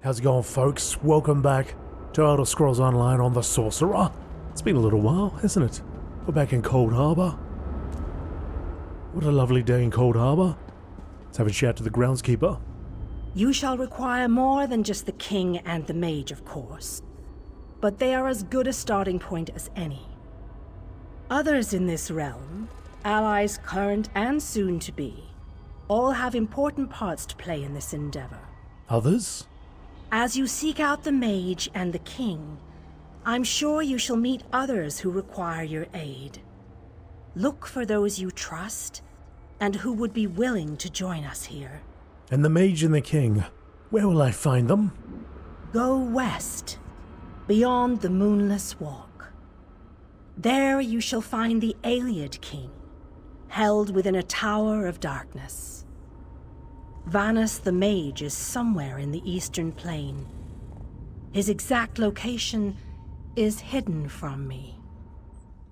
How's it going, folks? Welcome back to Elder Scrolls Online on the Sorcerer. It's been a little while, hasn't it? We're back in Cold Harbor. What a lovely day in Cold Harbor. Let's have a chat to the groundskeeper. You shall require more than just the king and the mage, of course. But they are as good a starting point as any. Others in this realm, allies current and soon to be, all have important parts to play in this endeavor. Others? As you seek out the mage and the king, I'm sure you shall meet others who require your aid. Look for those you trust and who would be willing to join us here. And the mage and the king, where will I find them? Go west, beyond the Moonless Walk. There you shall find the Ayleid King, held within a tower of darkness. Vanus the Mage is somewhere in the Eastern Plain. His exact location is hidden from me.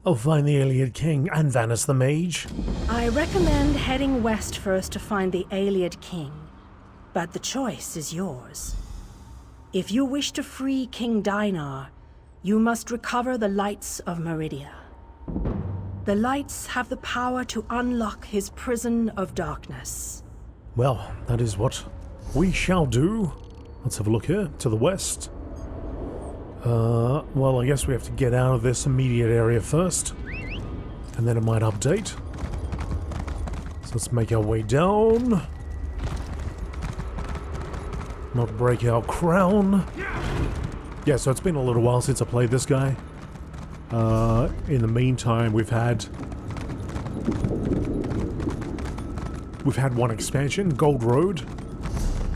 I'll find the Ayleid King and Vanus the Mage. I recommend heading west first to find the Ayleid King, but the choice is yours. If you wish to free King Dinar, you must recover the lights of Meridia. The lights have the power to unlock his prison of darkness. Well, that is what we shall do. Let's have a look here, to the west. Well, I guess we have to get out of this immediate area first, and then it might update. So let's make our way down. Not break our crown. Yeah, so it's been a little while since I played this guy. In the meantime, we've had one expansion, Gold Road.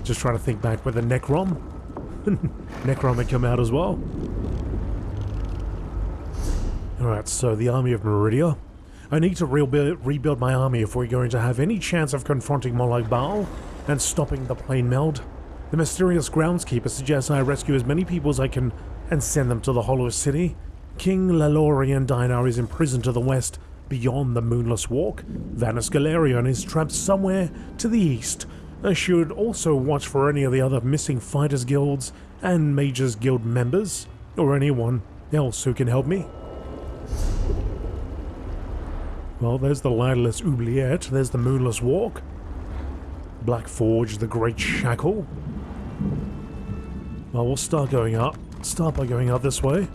Just trying to think back with the Necrom. Necrom had come out as well. Alright, so the army of Meridia. I need to rebuild my army if we're going to have any chance of confronting Molag Bal and stopping the plane meld. The mysterious groundskeeper suggests I rescue as many people as I can and send them to the Hollow City. King Lalorian Dinar is imprisoned to the west, beyond the Moonless Walk. Vanus Galerion is trapped somewhere to the east. I should also watch for any of the other missing Fighters Guilds and Mages Guild members, or anyone else who can help me. Well, there's the Lightless Oubliette, there's the Moonless Walk. Black Forge, the Great Shackle. Well, we'll start by going up this way.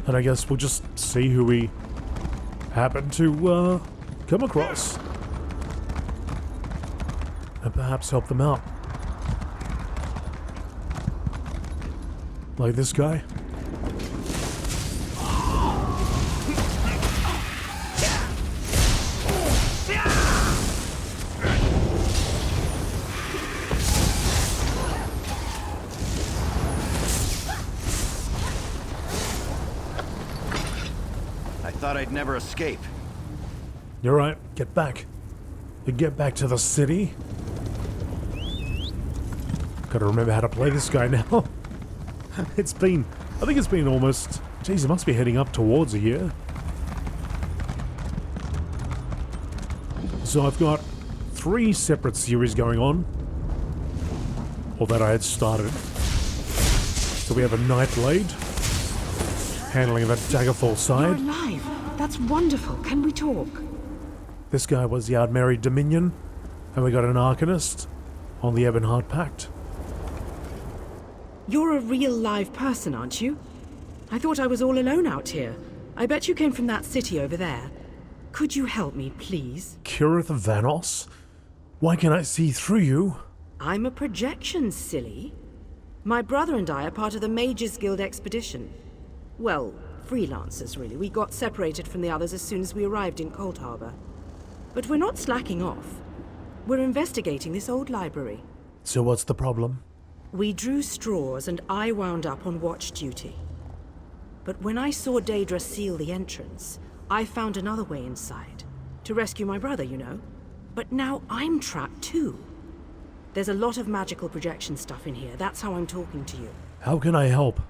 And I guess we'll just see who we happen to come across. And perhaps help them out. Like this guy. Thought I'd never escape. You're right. Get back. Get back to the city. Gotta remember how to play this guy now. I think it's been almost... Geez, it must be heading up towards a year. So I've got 3 separate series going on. Or that I had started. So we have a Nightblade, handling the Daggerfall side. You're alive. That's wonderful. Can we talk? This guy was the Ardmeri Dominion, and we got an Arcanist on the Ebonheart Pact. You're a real live person, aren't you? I thought I was all alone out here. I bet you came from that city over there. Could you help me, please? Kirith Vanos? Why can I see through you? I'm a projection, silly. My brother and I are part of the Mages Guild expedition. Well, freelancers, really. We got separated from the others as soon as we arrived in Cold Harbor. But we're not slacking off. We're investigating this old library. So what's the problem? We drew straws and I wound up on watch duty. But when I saw Daedra seal the entrance, I found another way inside. To rescue my brother, you know. But now I'm trapped too. There's a lot of magical projection stuff in here. That's how I'm talking to you. How can I help?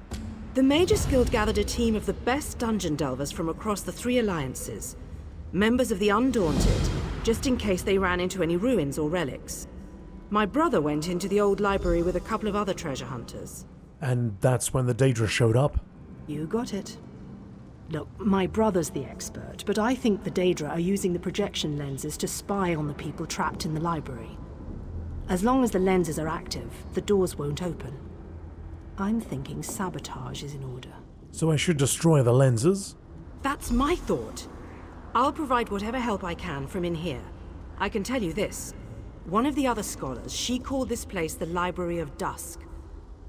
The Mages Guild gathered a team of the best dungeon delvers from across the 3 alliances. Members of the Undaunted, just in case they ran into any ruins or relics. My brother went into the old library with a couple of other treasure hunters. And that's when the Daedra showed up. You got it. Look, my brother's the expert, but I think the Daedra are using the projection lenses to spy on the people trapped in the library. As long as the lenses are active, the doors won't open. I'm thinking sabotage is in order. So I should destroy the lenses? That's my thought. I'll provide whatever help I can from in here. I can tell you this. One of the other scholars, she called this place the Library of Dusk.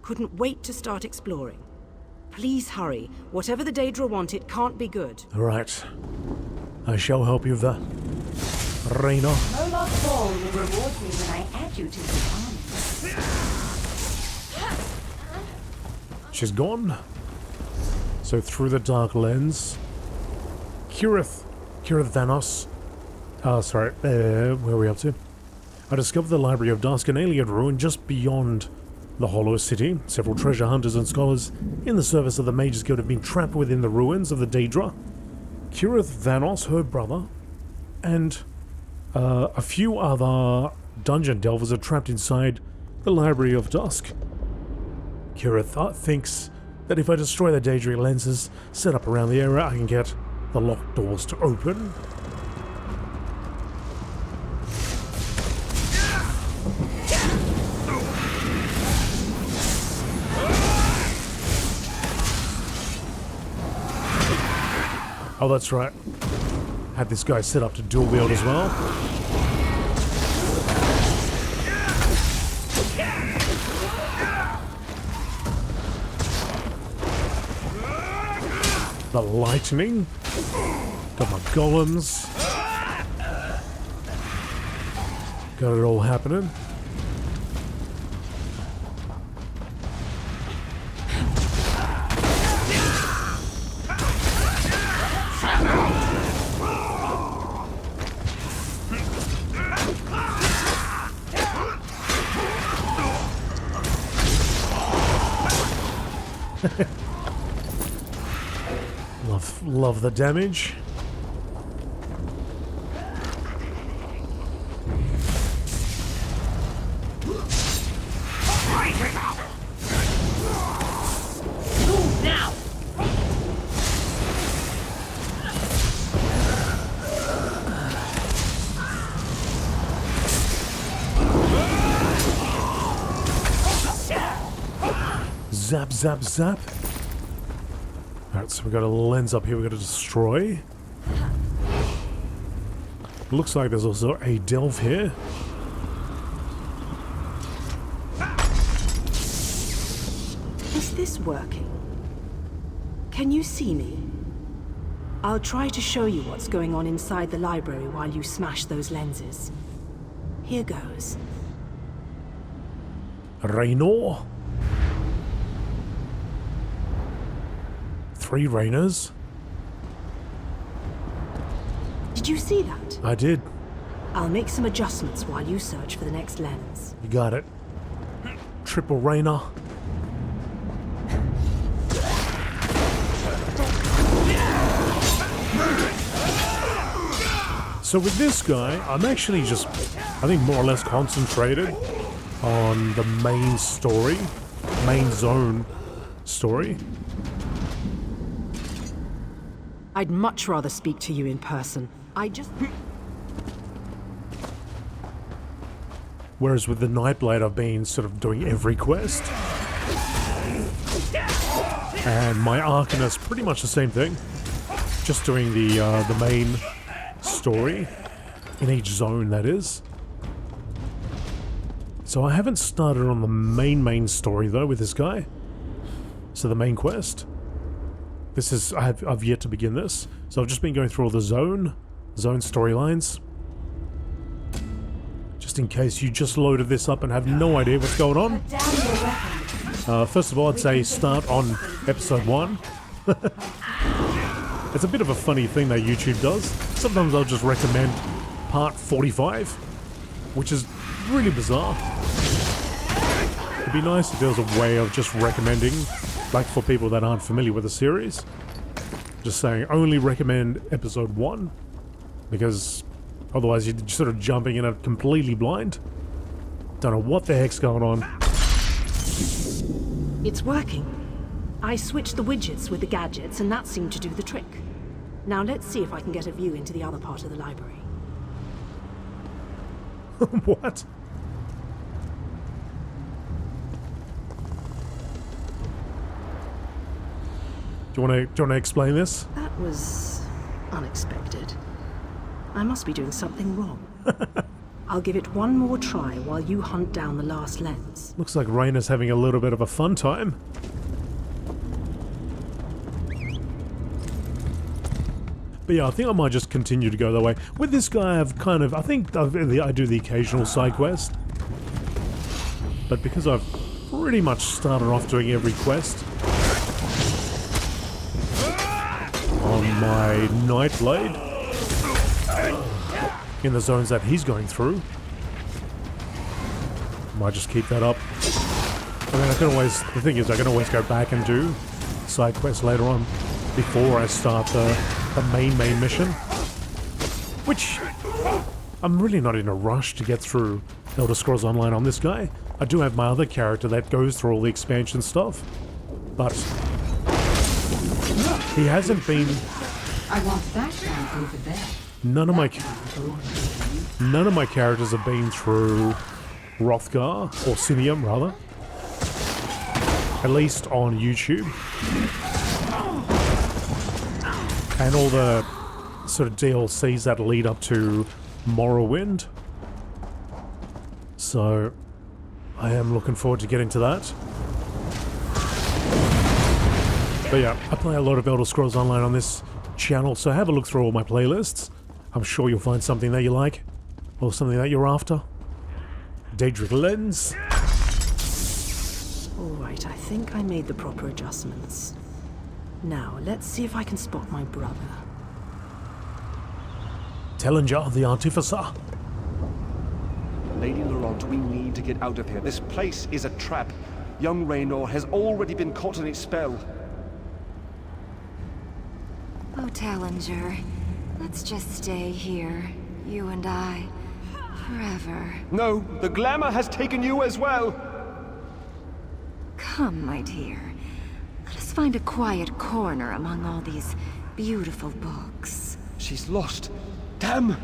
Couldn't wait to start exploring. Please hurry. Whatever the Daedra want, it can't be good. Right. I shall help you with that. Raina. Moloch Ball will reward me when I add you to the army. She's gone. So through the dark lens. Kirith Vanos. Sorry, where are we up to? I discovered the Library of Dusk, an alien ruin just beyond the Hollow City. Several treasure hunters and scholars in the service of the Mages Guild have been trapped within the ruins of the Daedra. Kirith Vanos, her brother, and a few other dungeon delvers are trapped inside the Library of Dusk. Kirith thinks that if I destroy the Daedric lenses set up around the area, I can get the locked doors to open. Oh, that's right. Had this guy set up to dual wield as well. The lightning. Got my golems. Got it all happening. Love the damage. Move now! Zap, zap, zap. Alright, so we've got a lens up here we've got to destroy. Looks like there's also a delve here. Is this working? Can you see me? I'll try to show you what's going on inside the library while you smash those lenses. Here goes. Raynor. 3 Raynors. Did you see that? I did. I'll make some adjustments while you search for the next lens. You got it. Triple Raynor. So with this guy, I'm actually just, I think more or less concentrated on the main story, main zone story. I'd much rather speak to you in person. Whereas with the Nightblade, I've been sort of doing every quest. And my Arcanist, pretty much the same thing. Just doing the main story in each zone, that is. So I haven't started on the main story though with this guy. So the main quest. This is I've yet to begin this. So I've just been going through all the zone storylines. Just in case you just loaded this up and have no idea what's going on. First of all, I'd say start on episode 1. It's a bit of a funny thing that YouTube does. Sometimes I'll just recommend part 45, which is really bizarre. It'd be nice if there was a way of just recommending, like for people that aren't familiar with the series, just saying only recommend episode 1, because otherwise you're sort of jumping in it completely blind. Don't know what the heck's going on. It's working. I switched the widgets with the gadgets, and that seemed to do the trick. Now let's see if I can get a view into the other part of the library. What? Do you want to explain this? That was unexpected. I must be doing something wrong. I'll give it one more try while you hunt down the last lens. Looks like Raina's having a little bit of a fun time. But yeah, I think I might just continue to go that way. With this guy, I think I do the occasional side quest. But because I've pretty much started off doing every quest on my Night Blade in the zones that he's going through, might just keep that up. I mean, the thing is, I can always go back and do side quests later on before I start the main mission, which I'm really not in a rush to get through Elder Scrolls Online on this guy. I do have my other character that goes through all the expansion stuff, but he hasn't been. I want that guy over there. None of my characters have been through Hrothgar, or Sinium rather, at least on YouTube. And all the sort of DLCs that lead up to Morrowind. So I am looking forward to getting to that. But yeah, I play a lot of Elder Scrolls Online on this channel, so have a look through all my playlists. I'm sure you'll find something that you like, or something that you're after. Daedric lens. Alright, I think I made the proper adjustments. Now, let's see if I can spot my brother. Tellinger, the Artificer. Lady Laurent, we need to get out of here. This place is a trap. Young Raynor has already been caught in its spell. Oh, Tallinger, let's just stay here, you and I, forever. No, the glamour has taken you as well. Come, my dear. Let us find a quiet corner among all these beautiful books. She's lost. Damn!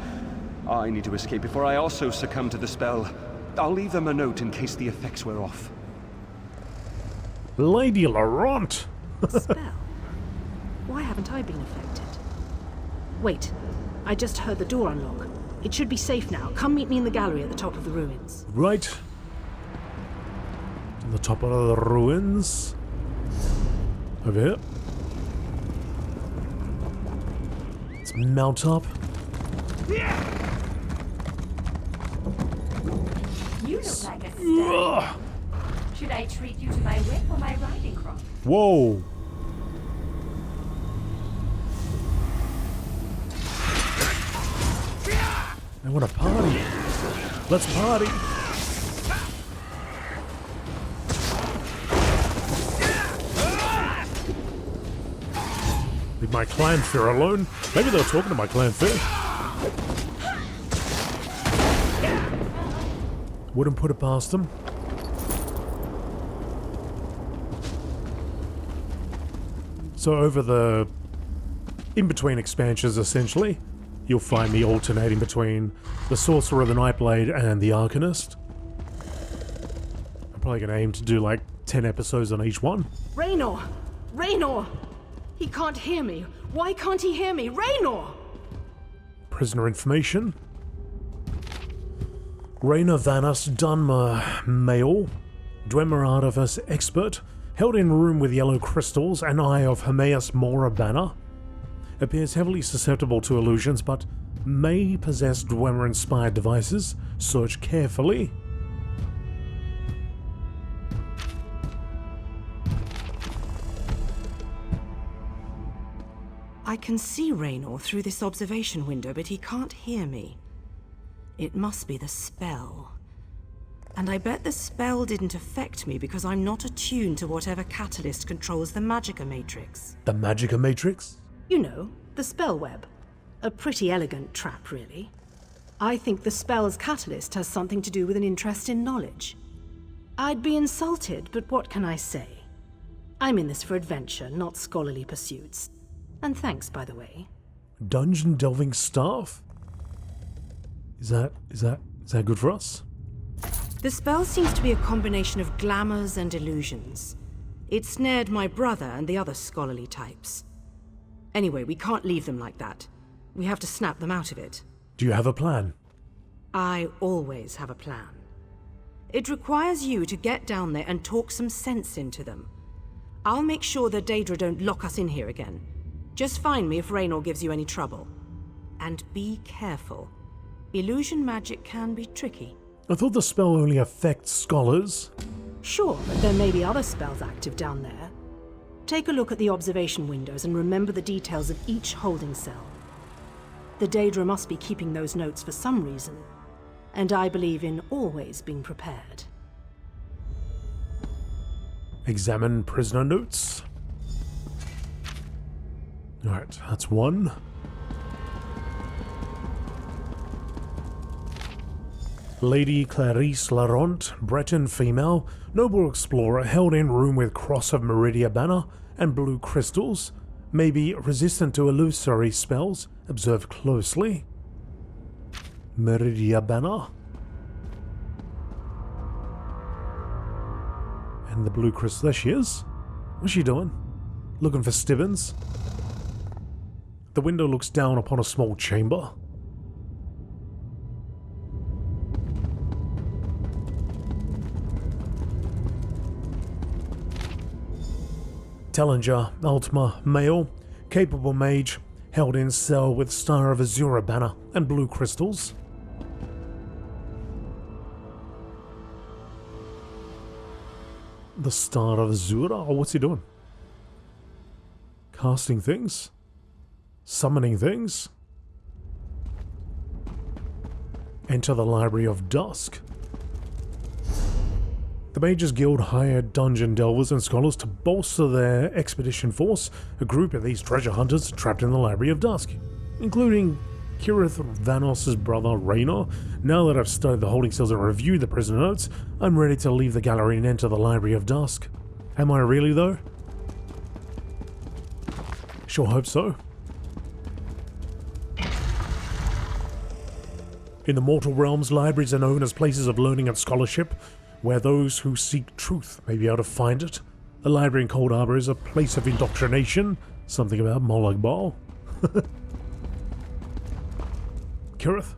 I need to escape before I also succumb to the spell. I'll leave them a note in case the effects wear off. Lady Laurent! Spell? Why haven't I been affected? Wait, I just heard the door unlock. It should be safe now. Come meet me in the gallery at the top of the ruins. Right. To the top of the ruins. Over here. Let's mount up. You look like a stag. Should I treat you to my whip or my riding crop? Whoa! I want to party. Let's party. Leave my clanfear alone. Maybe they were talking to my clanfear. Wouldn't put it past them. So over the in-between expansions, essentially, you'll find me alternating between the Sorcerer, the Nightblade, and the Arcanist. I'm probably going to aim to do like 10 episodes on each one. Raynor! Raynor! He can't hear me. Why can't he hear me? Raynor! Prisoner information. Raynor Vanas Dunmer, male, Dwemer Artifice expert, held in room with yellow crystals, an eye of Hermaeus Mora banner. Appears heavily susceptible to illusions, but may possess Dwemer-inspired devices. Search carefully. I can see Raynor through this observation window, but he can't hear me. It must be the spell. And I bet the spell didn't affect me because I'm not attuned to whatever catalyst controls the Magicka Matrix. The Magicka Matrix? You know, the spell web. A pretty elegant trap, really. I think the spell's catalyst has something to do with an interest in knowledge. I'd be insulted, but what can I say? I'm in this for adventure, not scholarly pursuits. And thanks, by the way. Dungeon delving staff? Is that good for us? The spell seems to be a combination of glamours and illusions. It snared my brother and the other scholarly types. Anyway, we can't leave them like that. We have to snap them out of it. Do you have a plan? I always have a plan. It requires you to get down there and talk some sense into them. I'll make sure the Daedra don't lock us in here again. Just find me if Raynor gives you any trouble. And be careful. Illusion magic can be tricky. I thought the spell only affects scholars. Sure, but there may be other spells active down there. Take a look at the observation windows and remember the details of each holding cell. The Daedra must be keeping those notes for some reason, and I believe in always being prepared. Examine prisoner notes. Alright, that's one. Lady Clarice Laront, Breton female, noble explorer, held in room with Cross of Meridia banner and blue crystals, may be resistant to illusory spells. Observe closely. Meridia banner. And the blue crystal. There she is. What's she doing? Looking for Stibbons? The window looks down upon a small chamber. Tellinger, Ultima, male, capable mage, held in cell with Star of Azura banner and blue crystals. The Star of Azura? Oh, what's he doing? Casting things? Summoning things? Enter the Library of Dusk. The Mages Guild hired dungeon delvers and scholars to bolster their expedition force. A group of these treasure hunters trapped in the Library of Dusk, including Kirith Vanos' brother Raynor. Now that I've studied the holding cells and reviewed the prisoner notes, I'm ready to leave the gallery and enter the Library of Dusk. Am I really, though? Sure hope so. In the mortal realms, libraries are known as places of learning and scholarship, where those who seek truth may be able to find it. The library in Cold Harbor is a place of indoctrination. Something about Molag Bal. Kirith?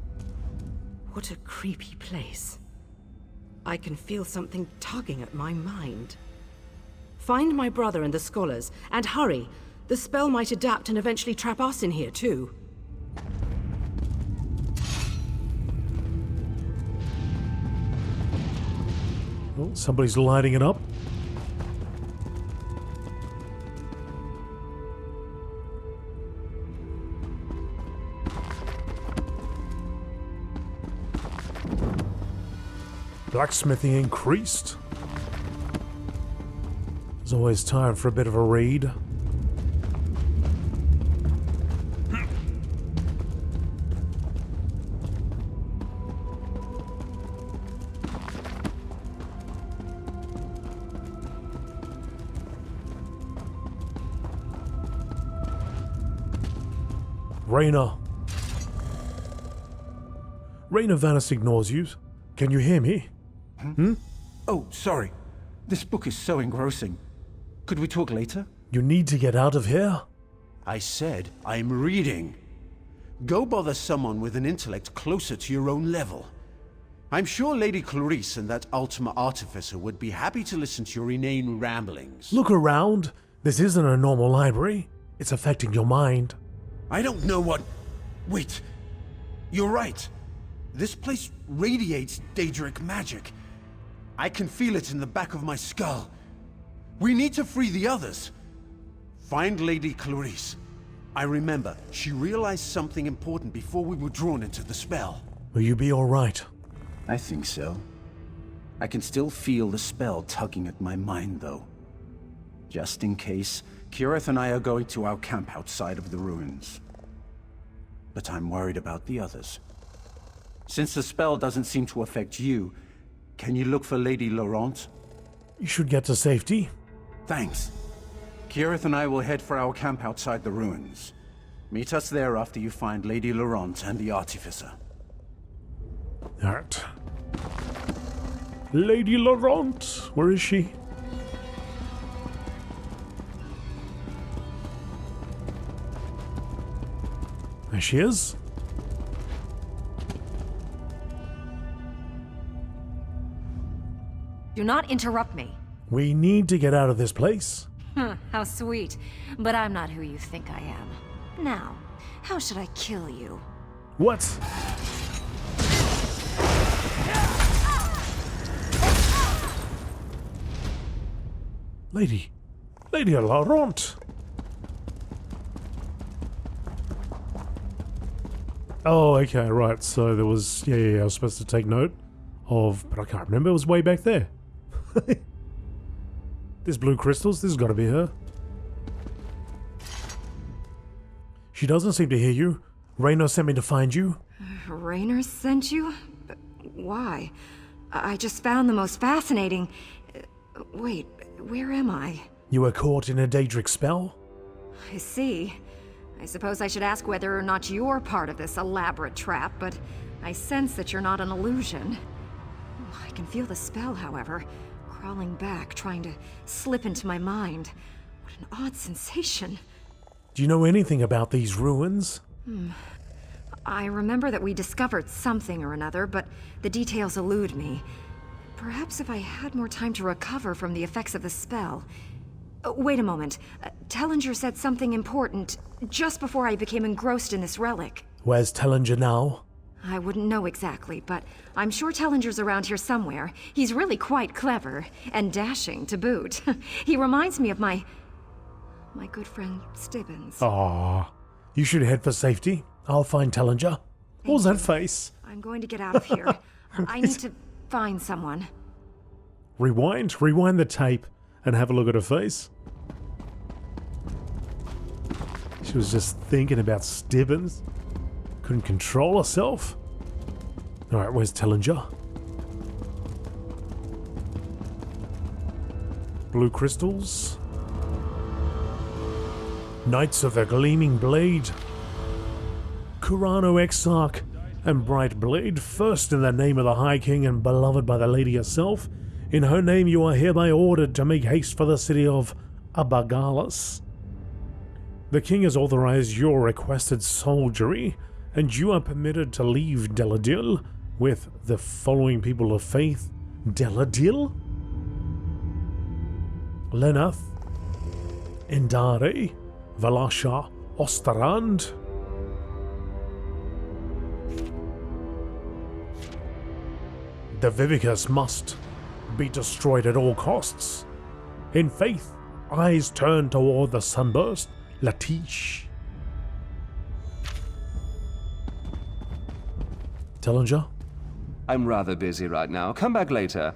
What a creepy place. I can feel something tugging at my mind. Find my brother and the scholars, and hurry. The spell might adapt and eventually trap us in here too. Oh, somebody's lighting it up. Blacksmithing increased. There's always time for a bit of a read. Raynor. Raynor Vanis ignores you. Can you hear me? Oh, sorry. This book is so engrossing. Could we talk later? You need to get out of here? I said I'm reading. Go bother someone with an intellect closer to your own level. I'm sure Lady Clarice and that Ultima Artificer would be happy to listen to your inane ramblings. Look around. This isn't a normal library. It's affecting your mind. I don't know what... Wait. You're right. This place radiates Daedric magic. I can feel it in the back of my skull. We need to free the others. Find Lady Clarice. I remember, she realized something important before we were drawn into the spell. Will you be alright? I think so. I can still feel the spell tugging at my mind, though. Just in case, Kirith and I are going to our camp outside of the ruins. But I'm worried about the others. Since the spell doesn't seem to affect you, can you look for Lady Laurent? You should get to safety. Thanks. Kirith and I will head for our camp outside the ruins. Meet us there after you find Lady Laurent and the Artificer. Alright. Lady Laurent, where is she? There she is. Do not interrupt me. We need to get out of this place. How sweet. But I'm not who you think I am. Now, how should I kill you? What? Lady Laurent. Oh, okay, right. So there was, yeah, I was supposed to take note of, but I can't remember. It was way back there. There's blue crystals. This has got to be her. She doesn't seem to hear you. Raynor sent me to find you. Raynor sent you? But why? I just found the most fascinating... Wait, where am I? You were caught in a Daedric spell? I see. I suppose I should ask whether or not you're part of this elaborate trap, but I sense that you're not an illusion. I can feel the spell, however, crawling back, trying to slip into my mind. What an odd sensation. Do you know anything about these ruins? I remember that we discovered something or another, but the details elude me. Perhaps if I had more time to recover from the effects of the spell... wait a moment. Tellinger said something important just before I became engrossed in this relic. Where's Tellinger now? I wouldn't know exactly, but I'm sure Tellinger's around here somewhere. He's really quite clever, and dashing to boot. He reminds me of my good friend Stibbins. Ah, you should head for safety. I'll find Tellinger. What was that face? I'm going to get out of here. I need to find someone. Rewind the tape and have a look at her face. She was just thinking about Stibbins. Couldn't control herself. Alright, where's Tellinger? Blue crystals. Knights of the Gleaming Blade. Kurano Exarch and Bright Blade, first in the name of the High King and beloved by the lady herself. In her name you are hereby ordered to make haste for the city of Abagalis. The king has authorized your requested soldiery, and you are permitted to leave Deladil with the following people of faith. Deladil? Lenath, Endare, Valasha, Osterand. The Vivicus must be destroyed at all costs. In faith, eyes turn toward the sunburst, Latish. Tellinger? I'm rather busy right now. Come back later.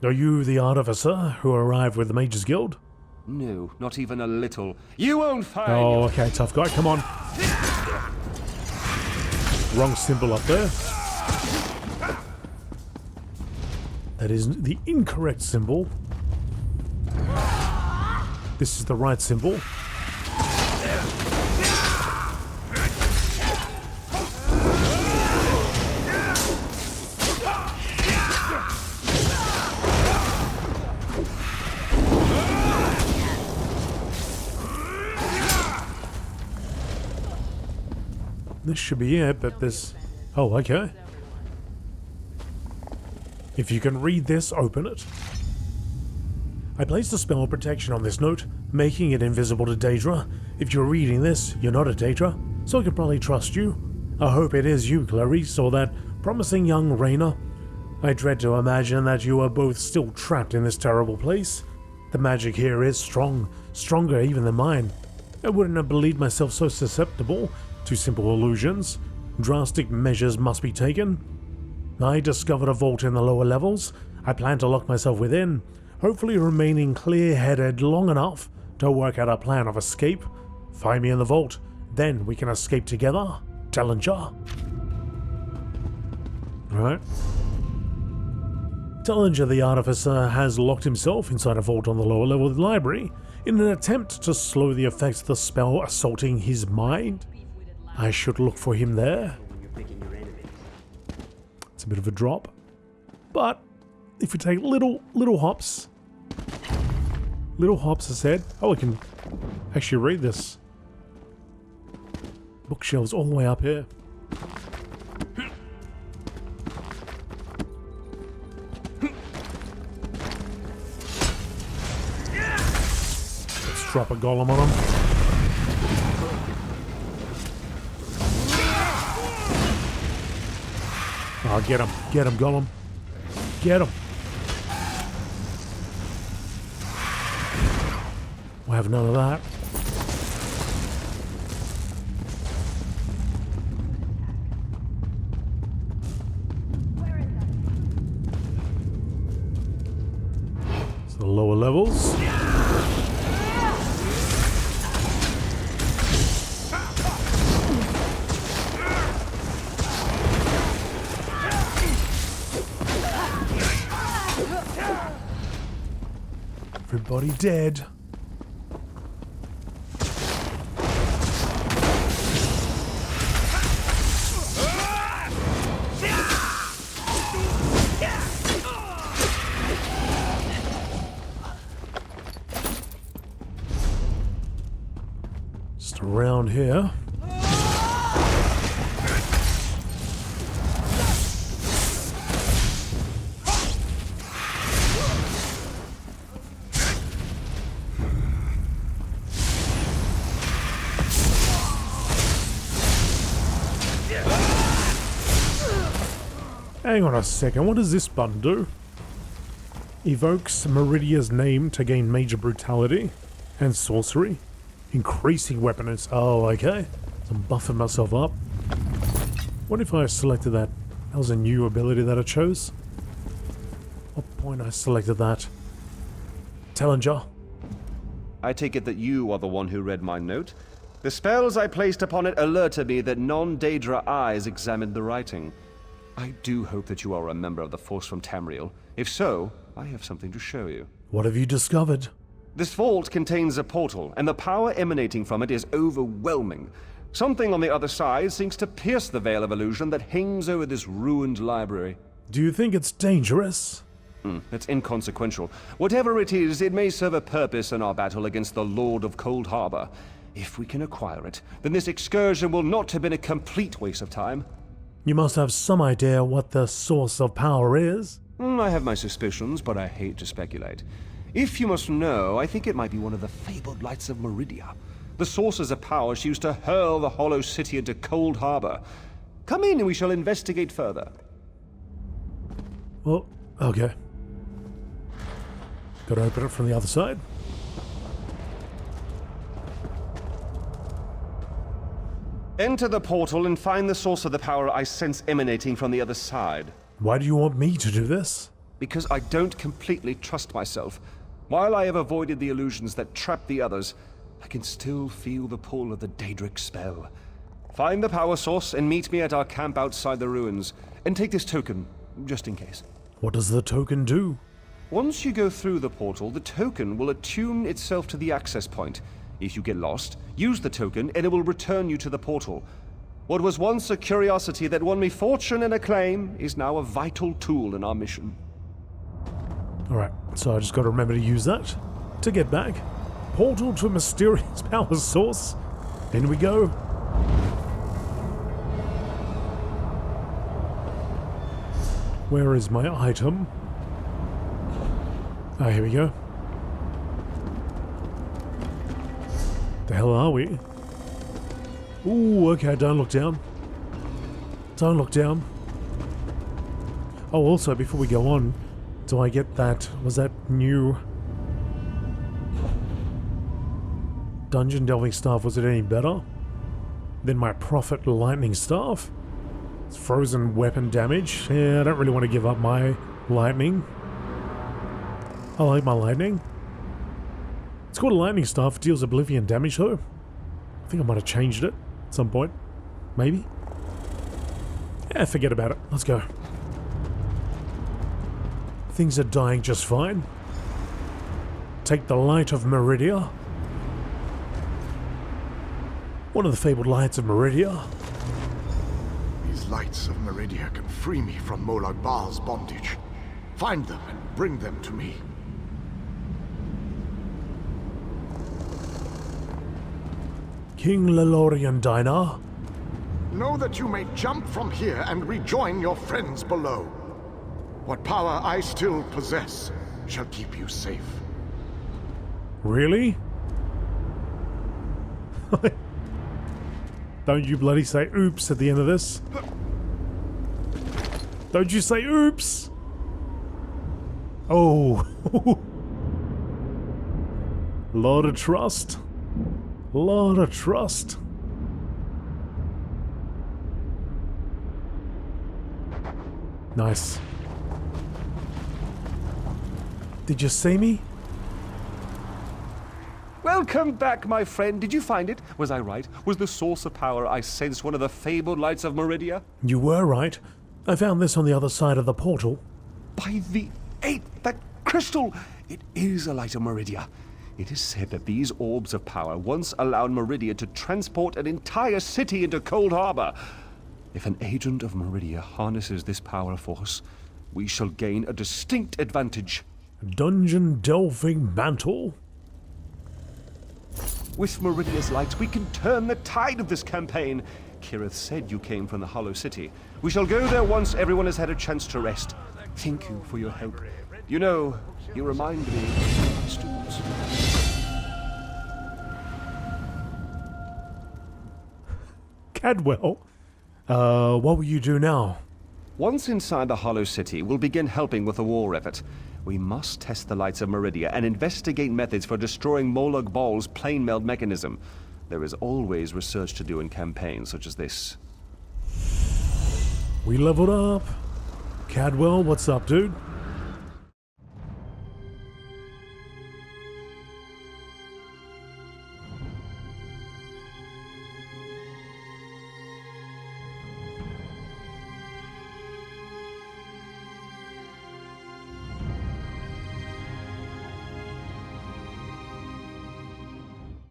Are you the artificer who arrived with the Mages Guild? No, not even a little. You won't find... Oh, okay, tough guy, come on. Wrong symbol up there. That is the incorrect symbol. This is the right symbol. This should be it, but this... Oh, okay. If you can read this, open it. I placed a spell of protection on this note, making it invisible to Daedra. If you're reading this, you're not a Daedra, so I can probably trust you. I hope it is you, Clarice, or that promising young Raynor. I dread to imagine that you are both still trapped in this terrible place. The magic here is strong, stronger even than mine. I wouldn't have believed myself so susceptible to simple illusions. Drastic measures must be taken. I discovered a vault in the lower levels. I plan to lock myself within, hopefully remaining clear-headed long enough to work out a plan of escape. Find me in the vault, then we can escape together. Tellinger. Right. Tellinger the Artificer has locked himself inside a vault on the lower level of the library in an attempt to slow the effects of the spell assaulting his mind. I should look for him there. It's a bit of a drop, but if we take little hops, I said. Oh, I can actually read this. Bookshelves all the way up here. Let's drop a golem on him. Oh, get him, golem. Get him. We'll have none of that. So the lower levels. Everybody dead. Just around here. Hang on a second, what does this button do? Evokes Meridia's name to gain major brutality and sorcery. Increasing weapons. Oh, okay. So I'm buffing myself up. What if I selected that? That was a new ability that I chose. What point I selected that? Tellinger. I take it that you are the one who read my note? The spells I placed upon it alerted me that non-Daedra eyes examined the writing. I do hope that you are a member of the force from Tamriel. If so, I have something to show you. What have you discovered? This vault contains a portal, and the power emanating from it is overwhelming. Something on the other side seems to pierce the veil of illusion that hangs over this ruined library. Do you think it's dangerous? It's inconsequential. Whatever it is, it may serve a purpose in our battle against the Lord of Cold Harbor. If we can acquire it, then this excursion will not have been a complete waste of time. You must have some idea what the source of power is. I have my suspicions, but I hate to speculate. If you must know, I think it might be one of the fabled lights of Meridia. The sources of power she used to hurl the Hollow City into Cold Harbor. Come in and we shall investigate further. Well, okay. Gotta open it from the other side. Enter the portal and find the source of the power I sense emanating from the other side. Why do you want me to do this? Because I don't completely trust myself. While I have avoided the illusions that trap the others, I can still feel the pull of the Daedric spell. Find the power source and meet me at our camp outside the ruins. And take this token, just in case. What does the token do? Once you go through the portal, the token will attune itself to the access point. If you get lost, use the token and it will return you to the portal. What was once a curiosity that won me fortune and acclaim is now a vital tool in our mission. Alright, so I just gotta remember to use that to get back. Portal to a mysterious power source. In we go. Where is my item? Ah, here we go. The hell are we? Ooh, okay, don't look down. Don't look down. Oh, also, before we go on, do I get that, was that new dungeon delving staff, was it any better than my prophet lightning staff? It's frozen weapon damage. Yeah, I don't really want to give up my lightning. I like my lightning. It's called a lightning staff, deals oblivion damage though. I think I might have changed it at some point. Maybe? Yeah, forget about it. Let's go. Things are dying just fine. Take the light of Meridia. One of the fabled lights of Meridia. These lights of Meridia can free me from Molag Bal's bondage. Find them and bring them to me. King Lelorian Dinar. Know that you may jump from here and rejoin your friends below. What power I still possess shall keep you safe. Really? Don't you bloody say oops at the end of this. Don't you say oops! Oh. Lot of trust. Lot of trust. Nice. Did you see me? Welcome back, my friend. Did you find it? Was I right? Was the source of power I sensed one of the fabled lights of Meridia? You were right. I found this on the other side of the portal. By the eighth, that crystal! It is a light of Meridia. It is said that these orbs of power once allowed Meridia to transport an entire city into Cold Harbor. If an agent of Meridia harnesses this power force, we shall gain a distinct advantage. Dungeon delving mantle. With Meridia's lights, we can turn the tide of this campaign. Kirith said you came from the Hollow City. We shall go there once everyone has had a chance to rest. Thank you for your help. You know, you remind me of my students. Cadwell, what will you do now? Once inside the Hollow City, we'll begin helping with the war effort. We must test the lights of Meridia and investigate methods for destroying Molag Bal's plane meld mechanism. There is always research to do in campaigns such as this. We leveled up. Cadwell, what's up, dude?